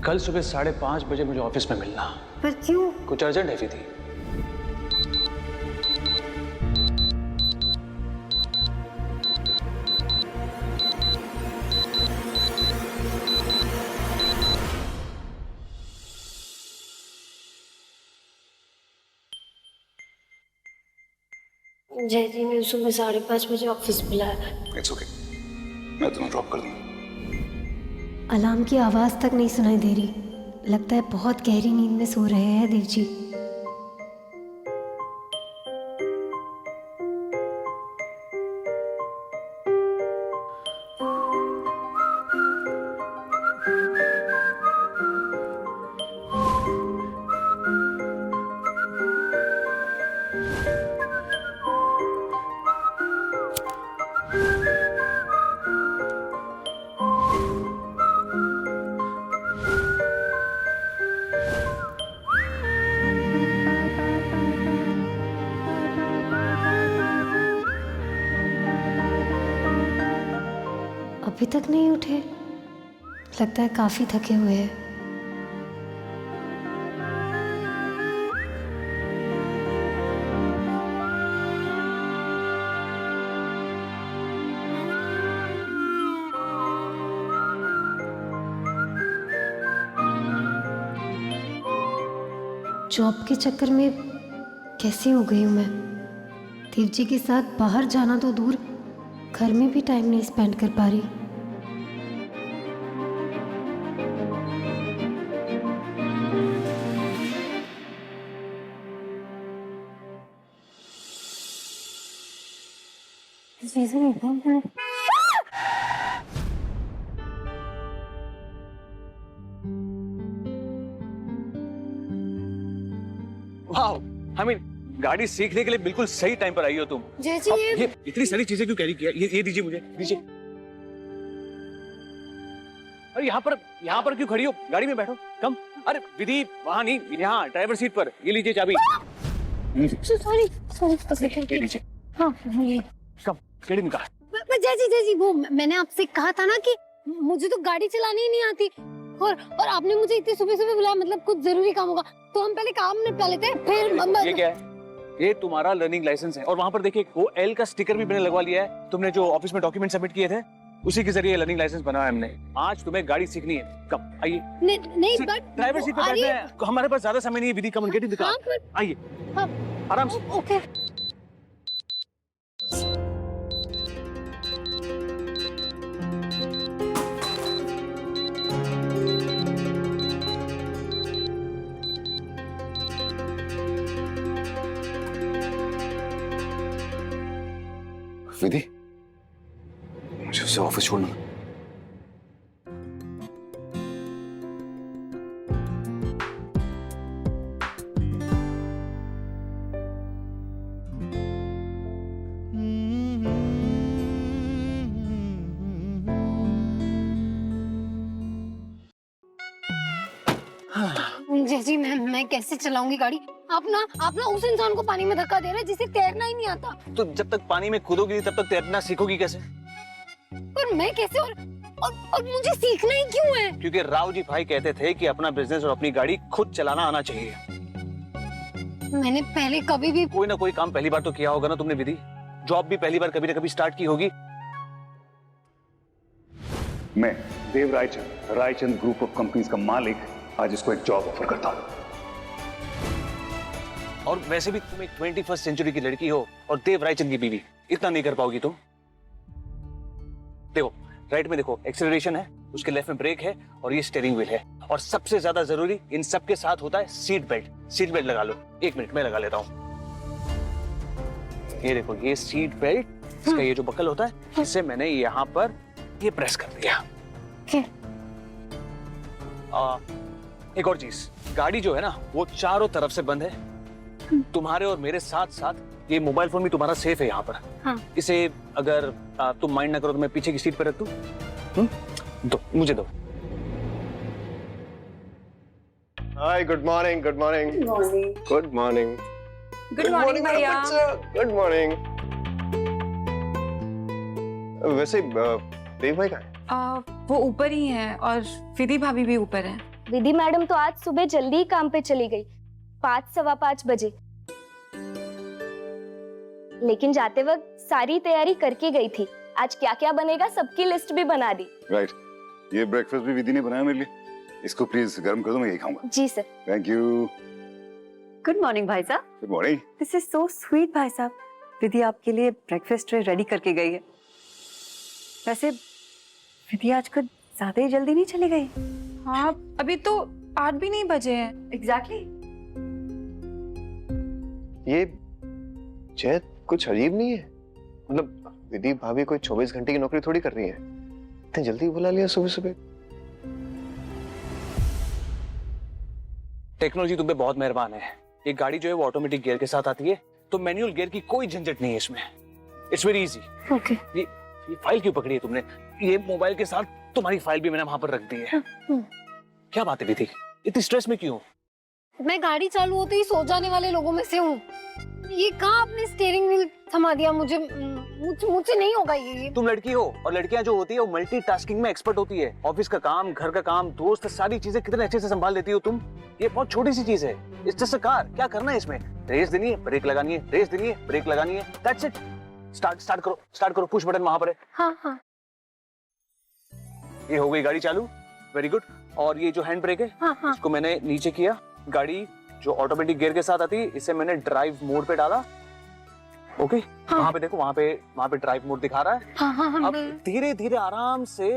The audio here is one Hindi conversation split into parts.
कल सुबह 5:30 बजे मुझे ऑफिस में मिलना। पर क्यों? कुछ अर्जेंट है विधि। जय जी ने सुबह 5:30 बजे ऑफिस बुलाया। इट्स ओके, मैं तुम्हें ड्रॉप कर दूंगा। अलार्म की आवाज तक नहीं सुनाई दे रही। लगता है बहुत गहरी नींद में सो रहे हैं देव जी। अभी तक नहीं उठे। लगता है काफी थके हुए हैं। जॉब के चक्कर में कैसी हो गई हूँ मैं। देव जी के साथ बाहर जाना तो दूर, घर में भी टाइम नहीं स्पेंड कर पा रही। वाह, आई मीन गाड़ी सीखने के लिए बिल्कुल सही टाइम पर आई हो तुम। जय जी, ये इतनी सारी चीजें क्यों कैरी किया? ये दीजिए मुझे, दीजिए। अरे यहाँ पर क्यों खड़ी हो? गाड़ी में बैठो, कम। अरे विधि वहाँ नहीं, यहाँ ड्राइवर सीट पर। ये लीजिए चाबी। सॉरी ये लीजिए। हाँ कम, गाड़ी निकाल। जय जी वो मैंने आपसे कहा था ना कि मुझे तो गाड़ी चलानी ही नहीं आती, और आपने मुझे इतनी सुबह सुबह बुलाया, मतलब कुछ जरूरी काम होगा तो हम पहले काम निपटा लेते हैं फिर। ये क्या है? ये तुम्हारा लर्निंग लाइसेंस है, और वहाँ पर देखिए वो एल का स्टिकर भी मैंने लगवा लिया है। तुमने जो ऑफिस में डॉक्यूमेंट सबमिट किए थे उसी के जरिए लर्निंग लाइसेंस बनाया हमने। आज तुम्हें गाड़ी सीखनी है। कम आइए। नहीं बट ड्राइवर सीट पे बैठना है। हमारे पास ज्यादा समय नहीं है विधि। कम गेट इन द कार। आइए आराम से। ओके। विधि, मुझे उसे ऑफिस छोड़ना। जय जी मैं कैसे चलाऊंगी गाड़ी? आप ना उस इंसान को पानी में धक्का दे रहे हैं जिसे तैरना ही नहीं आता। तो जब तक पानी में कूदोगी तब तक तैरना सीखोगी कैसे? पर मैं कैसे? और मुझे सीखना ही क्यों है? क्योंकि राव जी भाई कहते थे कि अपना बिजनेस और अपनी गाड़ी खुद चलाना आना चाहिए। मैंने पहले कभी भी कोई ना कोई काम पहली बार तो किया होगा ना तुमने विधि। जॉब भी पहली बार कभी ना कभी स्टार्ट की होगी। मैं देव रायचंद ग्रुप ऑफ कंपनीज का मालिक आज इसको एक जॉब ऑफर करता हूं। और वैसे भी तुम एक 21st सेंचुरी की लड़की हो और देव रायचंद की बीवी, इतना नहीं कर पाओगी तुम। देखो राइट में देखो एक्सेलरेशन है, उसके लेफ्ट में ब्रेक है, और ये स्टीयरिंग व्हील है। और सबसे ज्यादा जरूरी इन सब के साथ होता है सीट बेल्ट। सीट बेल्ट लगा लो। 1 मिनट में लगा लेता हूँ। ये देखो ये सीट बेल्ट, इसका ये जो बकल होता है, इसे मैंने यहाँ पर ये प्रेस कर दिया। एक और चीज, गाड़ी जो है ना वो चारों तरफ से बंद है। तुम्हारे और मेरे साथ साथ ये मोबाइल फोन भी तुम्हारा सेफ है यहाँ पर। हाँ। इसे अगर तुम माइंड ना करो तो मैं पीछे की सीट पर रख दूं। दो, मुझे दो। Hi, good morning. Good morning. Good morning. Good morning भैया। Good morning. वैसे देव भाई कहाँ है? वो ऊपर ही हैं और विधि भाभी भी ऊपर हैं। विधि मैडम तो आज सुबह जल्दी ही काम पे चली गई, 5:15 बजे। लेकिन जाते वक्त सारी तैयारी करके गई थी। आज क्या क्या बनेगा सबकी लिस्ट भी बना दी। राइट, ये ब्रेकफास्ट भी विधि ने बनाया मेरे लिए। इसको प्लीज गर्म कर दो, मैं यही खाऊंगा। जी sir. Thank you. Good morning भाई साहब। Good morning. This is so sweet भाई साहब। विधि आपके लिए ब्रेकफास्ट रेडी करके गई है। वैसे विधि आज कुछ ज्यादा ही जल्दी नहीं चली गई? हाँ, अभी तो 8 भी नहीं बजे हैं। एग्जैक्टली। ये जय कुछ अजीब नहीं है? मतलब विधि भाभी कोई 24 घंटे की नौकरी थोड़ी कर रही है, इतनी जल्दी बुला लिया सुबह सुबह। टेक्नोलॉजी तुम पे बहुत मेहरबान है। ये गाड़ी जो है वो ऑटोमेटिक गियर के साथ आती है, तो मैनुअल गियर की कोई झंझट नहीं है इसमें। It's very easy. ओके। ये फाइल क्यों पकड़ी है तुमने? ये मोबाइल के साथ तुम्हारी फाइल भी मैंने वहां पर रख दी है। क्या बात है विधि, इतनी स्ट्रेस में क्यों? मैं गाड़ी चालू होते ही सो जाने वाले लोगों में से हूँ। ये कहाँ आपने स्टीयरिंग व्हील थमा दिया? मुझसे नहीं होगा ये। तुम लड़की हो, और लड़कियां जो होती है वो मल्टीटास्किंग में एक्सपर्ट होती है। ऑफिस का काम, घर का काम, दोस्त, सारी चीजें कितने अच्छे से संभाल लेती हो तुम। ये बहुत छोटी सी चीज है। It's just a car. क्या करना है इसमें? रेस देनी है, ब्रेक लगानी है, रेस देनी है, ब्रेक लगानी है, दैट्स इट। स्टार्ट करो। पुश बटन वहां पर है। हाँ। ये हो गई गाड़ी चालू। Very good. और ये जो हैंड ब्रेक है, हाँ। इसको मैंने नीचे किया। गाड़ी जो ऑटोमेटिक गियर के साथ आती है, इसे मैंने ड्राइव मोड पे डाला। ओके। वहां पे देखो, वहां पे ड्राइव मोड दिखा रहा है। हाँ। अब धीरे धीरे आराम से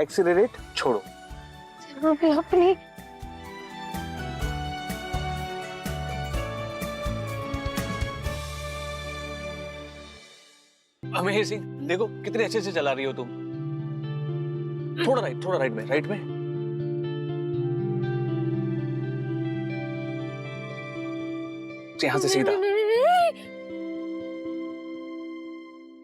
एक्सीलरेट छोड़ो। अपनी अमेजिंग। देखो कितने अच्छे से चला रही हो तुम। थोड़ा राइट में। यहाँ से सीधा।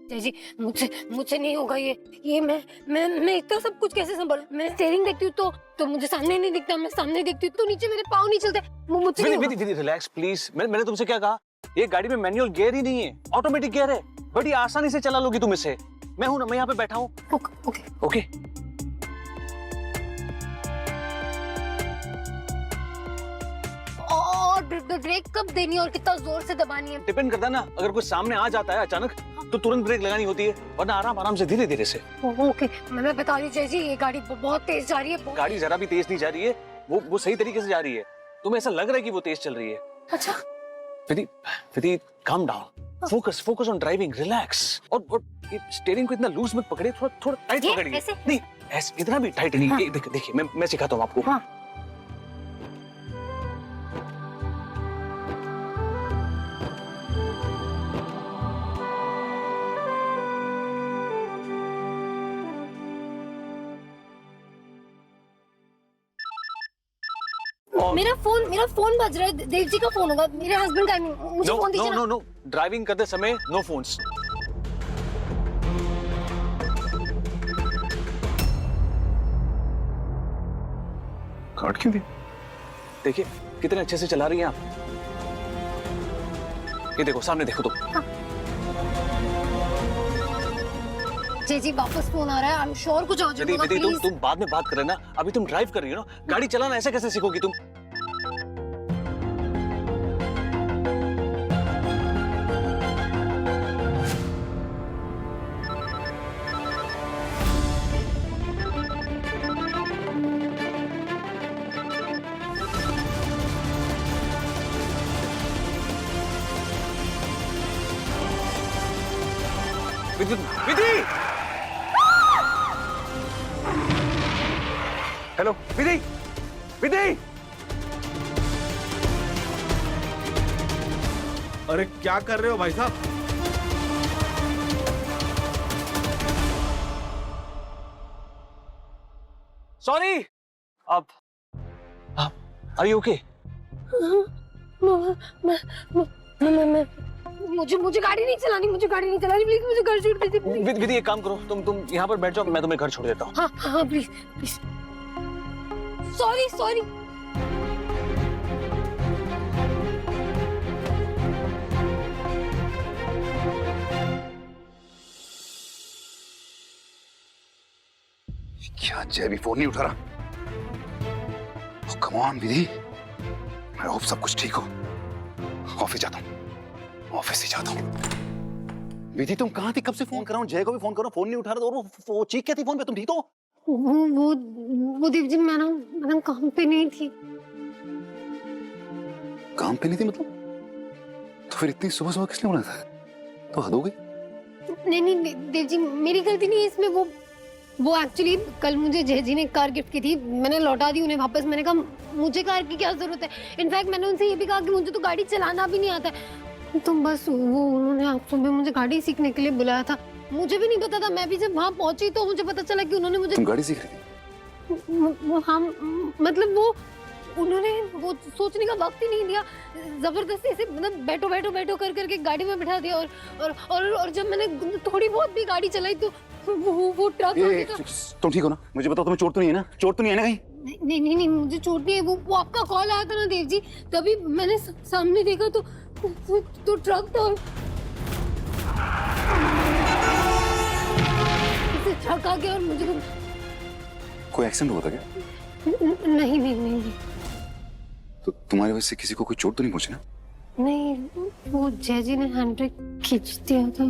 जय जी, मुझसे नहीं होगा ये। मैं इतना सब कुछ कैसे संभालूं? मैं स्टीयरिंग देखती हूँ तो मुझे सामने नहीं दिखता, मैं सामने देखती हूँ तो नीचे मेरे पाँव नहीं चलते। मुझसे नहीं होगा। विधि रिलैक्स प्लीज। मैंने तुमसे क्या कहा? ये गाड़ी में मैनुअल गियर ही नहीं है, ऑटोमेटिक गियर है। बड़ी आसानी से चला लोगी तुम इसे। मैं हूं ना, मैं यहाँ पे बैठा हूँ। ओके। और ब्रेक कब देनी है और कितना जोर से दबानी है? डिपेंड करता है ना, अगर कुछ सामने आ जाता है अचानक तो तुरंत ब्रेक लगानी होती है, वरना आराम से धीरे से। ओके। मैं बता रही हूँ जय जी, ये गाड़ी बहुत तेज जा रही है। गाड़ी जरा भी तेज नहीं जा रही है, वो सही तरीके से जा रही है। तुम्हें ऐसा लग रहा है कि वो तेज चल रही है। अच्छा। Vidhi calm down, focus on driving, relax. और स्टीयरिंग को इतना लूज मत पकड़िए, थोड़ा टाइट पकड़िए। नहीं, ऐसे इतना भी टाइट नहीं। ये देखिए, मैं सिखाता हूँ आपको। हाँ। मेरा फोन बज रहा है। देव जी का फोन होगा, मेरे हस्बैंड का। मुझे फोन दीजिए ना। नो, ड्राइविंग करते समय नो फोन्स। काट क्यों दी? देखिए कितने अच्छे से चला रही हैं आप। ये देखो, सामने देखो तुम। जी जी, वापस फोन आ रहा है। आई एम श्योर कुछ हो जाएगा। विधि, तुम बाद में बात कर रहे ना, अभी तुम ड्राइव कर रही हो ना। गाड़ी चलाना ऐसे कैसे सीखोगी तुम? विधि! हेलो विधि! अरे क्या कर रहे हो भाई साहब? सॉरी। अब आर यू ओके? मुझे गाड़ी नहीं चलानी। प्लीज मुझे घर छोड़ दीजिए। विधि एक काम करो, तुम यहाँ पर बैठ जाओ, मैं तुम्हें घर छोड़ देता हूँ। हाँ प्लीज। सॉरी। क्या जय भी फोन नहीं उठा रहा? Come on Vidhi, I hope सब कुछ ठीक हो। ऑफिस जाता हूँ, ऑफिस ही जाता हूँ। विधि तुम कहाँ थी? कब से फोन कर रहा हूँ, जय को भी फोन कर रहा हूँ, फोन नहीं उठा रहा। और वो चीख क्या थी फोन पे? तुम ठीक तो? वो देव जी, मैं काम पे नहीं थी। काम पे नहीं थी मतलब? तो फिर इतनी सुबह सुबह किसने बुलाया था? तो हद हो गई। नहीं देव जी, मेरी गलती नहीं है इसमें। वो एक्चुअली कल मुझे जय जी ने कार गिफ्ट की थी, मैंने लौटा दी उन्हें वापस। मैंने कहा मुझे कार की क्या जरूरत है। इनफैक्ट मैंने उनसे ये भी कहा कि मुझे तो गाड़ी चलाना भी नहीं आता है। तो बस वो उन्होंने आज सुबह मुझे गाड़ी सीखने के लिए बुलाया था। मुझे भी नहीं पता था। मैं भी जब वहाँ पहुंची तो मुझे पता चला कि उन्होंने मुझे। तुम गाड़ी सीख रही थी? हाँ, मतलब उन्होंने वो सोचने का वक्त ही नहीं दिया। जबरदस्ती से मतलब बैठो कर करके गाड़ी में बिठा दिया। और जब मैंने थोड़ी बहुत भी गाड़ी चलाई तो वो ट्रक आ गया था। तुम ठीक हो ना? मुझे बताओ, तुम्हें चोट तो नहीं है ना? चोट तो नहीं है ना कहीं? नहीं, मुझे चोट नहीं है। वो आपका कॉल आया था ना देव जी, तभी मैंने सामने देखा तो ट्रक था। ट्रक आ गया और मुझे कोई एक्सीडेंट हुआ था क्या? नहीं। तो तुम्हारी वजह से किसी को कोई चोट तो नहीं पहुंची ना? नहीं, वो जय जी ने हैंड ब्रेक खींच दिया था।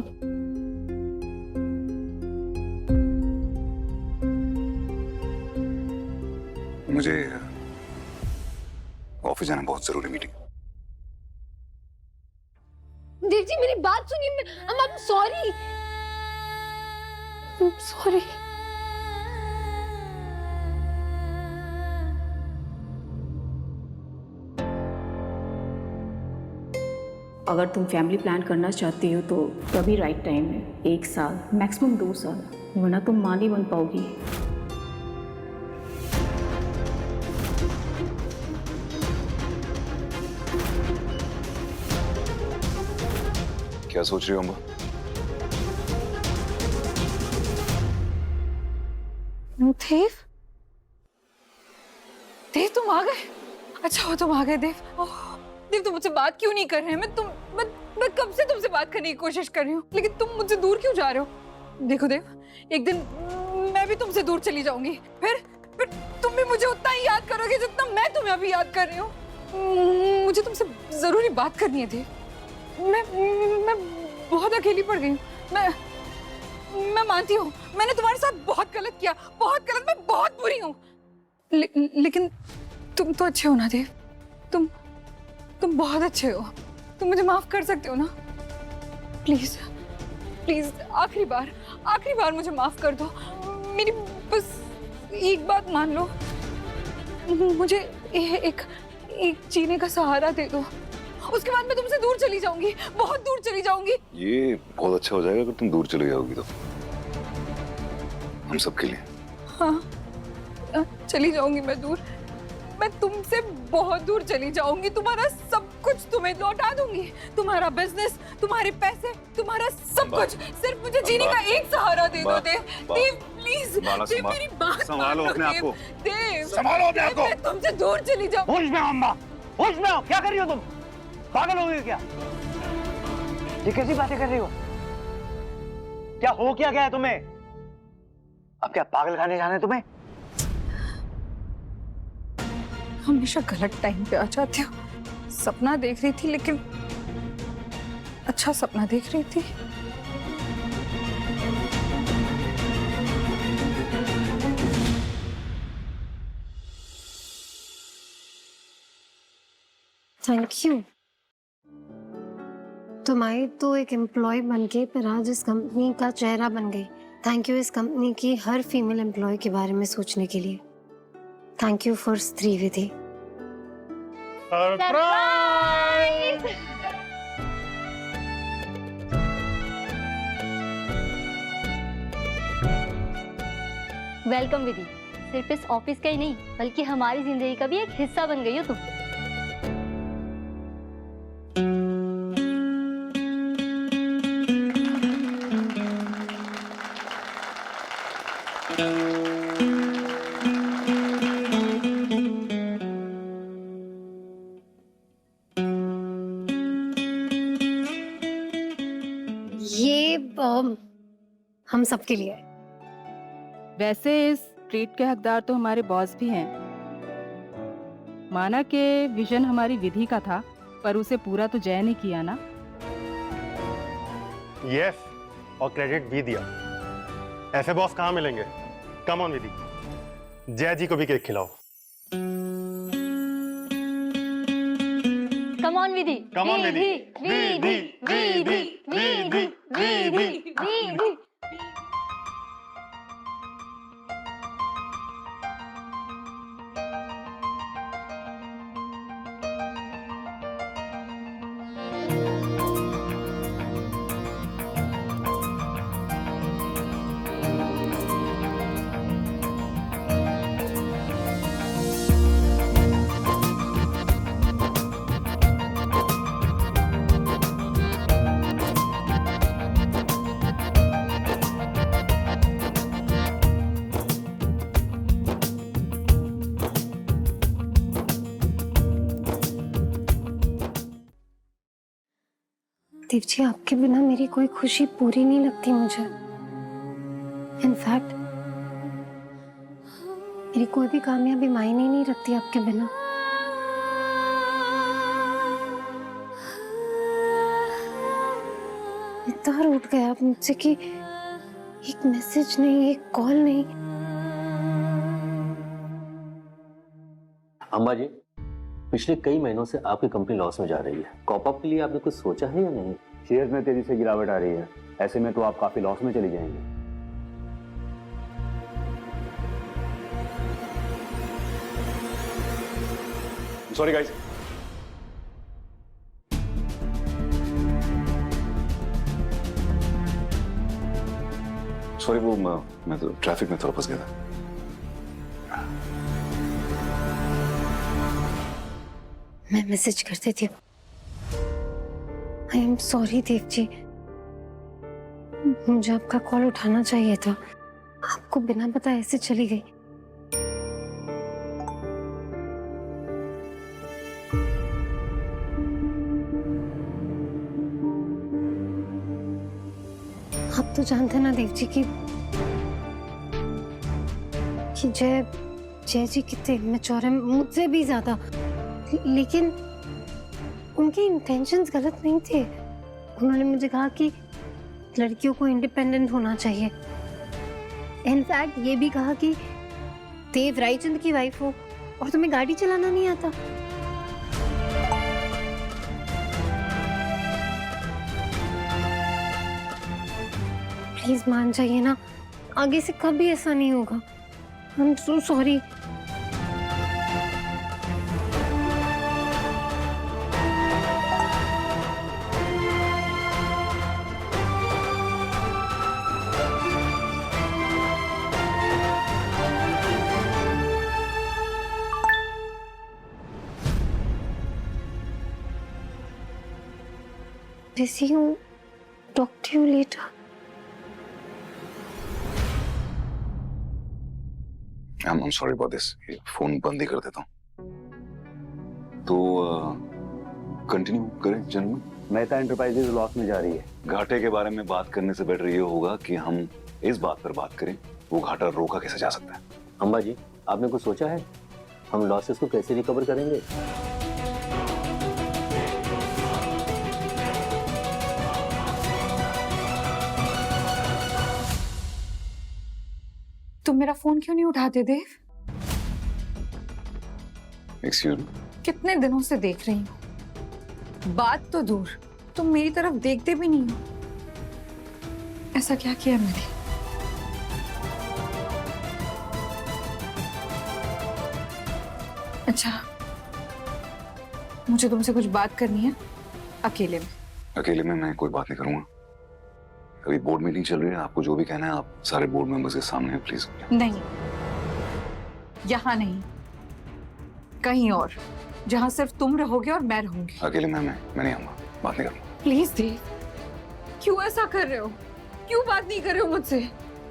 मुझे ऑफिस जाना बहुत जरूरी मीटिंग। देव जी मेरी बात सुनिए। I'm sorry। अगर तुम फैमिली प्लान करना चाहती हो तो तभी राइट टाइम है। 1 साल मैक्सिमम 2 साल, वरना तुम मां नहीं बन पाओगी। क्या सोच रही हो अम्बा? देव तुम आ गए। अच्छा हो तुम आ गए देव। देव तुम मुझसे बात क्यों नहीं कर रहे हैं? मैं कब से तुमसे बात करने की कोशिश कर रही हूँ, लेकिन तुम मुझसे दूर क्यों जा रहे हो? देखो देव, एक दिन मैं भी तुमसे दूर चली जाऊंगी। फिर तुम भी मुझे उतना ही याद करोगे जितना मैं तुम्हें अभी याद कर रही हूँ। मुझे तुमसे जरूरी बात करनी है देव। मैं बहुत अकेली पड़ गई हूँ। मैं मानती हूँ मैंने तुम्हारे साथ बहुत गलत किया, बहुत गलत। मैं बहुत बुरी हूँ, लेकिन तुम तो अच्छे हो ना देव। तुम बहुत अच्छे हो। तुम मुझे माफ कर सकते हो ना? प्लीज आखिरी बार मुझे माफ कर दो। मेरी बस एक बात मान लो, मुझे एक जीने का सहारा दे दो। उसके बाद मैं तुमसे दूर चली जाऊंगी, बहुत दूर चली जाऊंगी। ये बहुत अच्छा हो जाएगा अगर तुम दूर चली जाओगी तो, हम सबके लिए। हाँ, चली जाऊंगी मैं दूर। मैं तुमसे बहुत दूर चली जाऊंगी। तुम्हारा सब कुछ तुम्हें लौटा दूंगी। तुम्हारा बिजनेस, तुम्हारे पैसे, तुम्हारा सब कुछ। सिर्फ मुझे जीने का एक सहारा दे दो देव। देव प्लीज, देव मेरी बात संभालो अपने आप को। देव संभालो अपने आप को। मैं तुमसे दूर चली जाऊँ। होश में आओ अम्मा, होश में आओ। क्या कर रही हो तुम? पागल हो गई क्या? ये कैसी बातें कर रही हो? क्या हो क्या गया है तुम्हें? अब क्या पागल खाने जाना है तुम्हें? हमेशा गलत टाइम पे आ जाती हो। सपना देख रही थी, लेकिन अच्छा सपना देख रही थी। Thank you. तुम आई तो एक एम्प्लॉय बन के, पर आज इस कंपनी का चेहरा बन गई। थैंक यू इस कंपनी की हर फीमेल एम्प्लॉय के बारे में सोचने के लिए। Thank you for Shrividhi. Surprise! Welcome Vidhi. सिर्फ इस ऑफिस का ही नहीं, बल्कि हमारी जिंदगी का भी एक हिस्सा बन गई हो तुम। ये हम सबके लिए है। वैसे इस ट्रीट के हकदार तो हमारे बॉस भी हैं। माना कि विजन हमारी विधि का था, पर उसे पूरा तो जय ने किया ना। यस, और क्रेडिट भी दिया। ऐसे बॉस कहाँ मिलेंगे? कम ऑन विधि, जय जी को भी केक खिलाओ। Come on Vidhi, come on विधि, विधि, विधि, विधि, विधि, विधि। देव जी, आपके बिना मेरी कोई खुशी पूरी नहीं लगती मुझे। इनफैक्ट मेरी कोई भी कामयाबी मायने नहीं रखती आपके बिना। इतना रूठ गया आप मुझसे कि एक मैसेज नहीं, एक कॉल नहीं। अम्मा जी, पिछले कई महीनों से आपकी कंपनी लॉस में जा रही है। कॉप अप के लिए आपने कुछ सोचा है या नहीं? शेयर्स में तेजी से गिरावट आ रही है, ऐसे में तो आप काफी लॉस में चली जाएंगे। Sorry guys. सॉरी, वो मैं तो ट्रैफिक में थोड़ा फंस गया था। मैं मैसेज करती थी। I am sorry Dev ji, मुझे आपका कॉल उठाना चाहिए था। आपको बिना बताए ऐसे चली गई। आप तो जानते ना देव जी कि जय जी कितने मैच्योर है, मुझसे भी ज्यादा। लेकिन उनके इंटेंशंस गलत नहीं थे। उन्होंने मुझे कहा कि लड़कियों को इंडिपेंडेंट होना चाहिए। इनफैक्ट ये भी कहा कि देव रायचंद की वाइफ हो और तुम्हें गाड़ी चलाना नहीं आता। प्लीज मान जाइए ना, आगे से कभी ऐसा नहीं होगा। I am so sorry. Busy हूँ, talk to you later. I'm sorry about this. ये फोन बंद ही कर देता हूँ। तो कंटिन्यू करें जन्म। मेहता एंटरप्राइजेज लॉस में जा रही है। घाटे के बारे में बात करने से बेटर ये होगा कि हम इस बात पर बात करें, वो घाटा रोका कैसे जा सकता है। अम्मा जी, आपने कुछ सोचा है हम लॉसेस को कैसे रिकवर करेंगे? तुम मेरा फोन क्यों नहीं उठाते देव? Excuse me. कितने दिनों से देख रही हूँ, बात तो दूर, तुम मेरी तरफ देखते भी नहीं हो। ऐसा क्या किया मैंने? अच्छा, मुझे तुमसे कुछ बात करनी है अकेले में। अकेले में मैं कोई बात नहीं करूंगा। अभी बोर्ड मीटिंग चल रही है, आपको जो भी कहना है आप सारे बोर्ड मेंबर्स के सामने है, प्लीज। नहीं, यहाँ नहीं, कहीं और, जहाँ सिर्फ तुम रहोगे और मैं रहूंगी। अकेले मैं नहीं आऊंगा, बात नहीं करूंगा। प्लीज देव, क्यों ऐसा कर रहे हो? क्यों बात नहीं कर रहे हो मुझसे?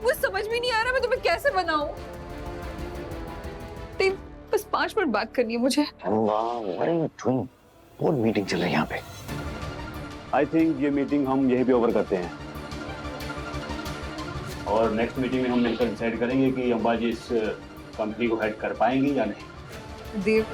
मुझे समझ में नहीं आ रहा मैं तुम्हें कैसे बनाऊं। देव, बस 5 मिनट बात करनी है मुझे। बोर्ड मीटिंग चल रही है यहाँ पे। आई थिंक ये मीटिंग हम यहीं पे ओवर करते हैं और नेक्स्ट मीटिंग में हम मिलकर डिसाइड करेंगे कि अंबाजी इस कंपनी को हेड कर पाएंगे या नहीं। देव,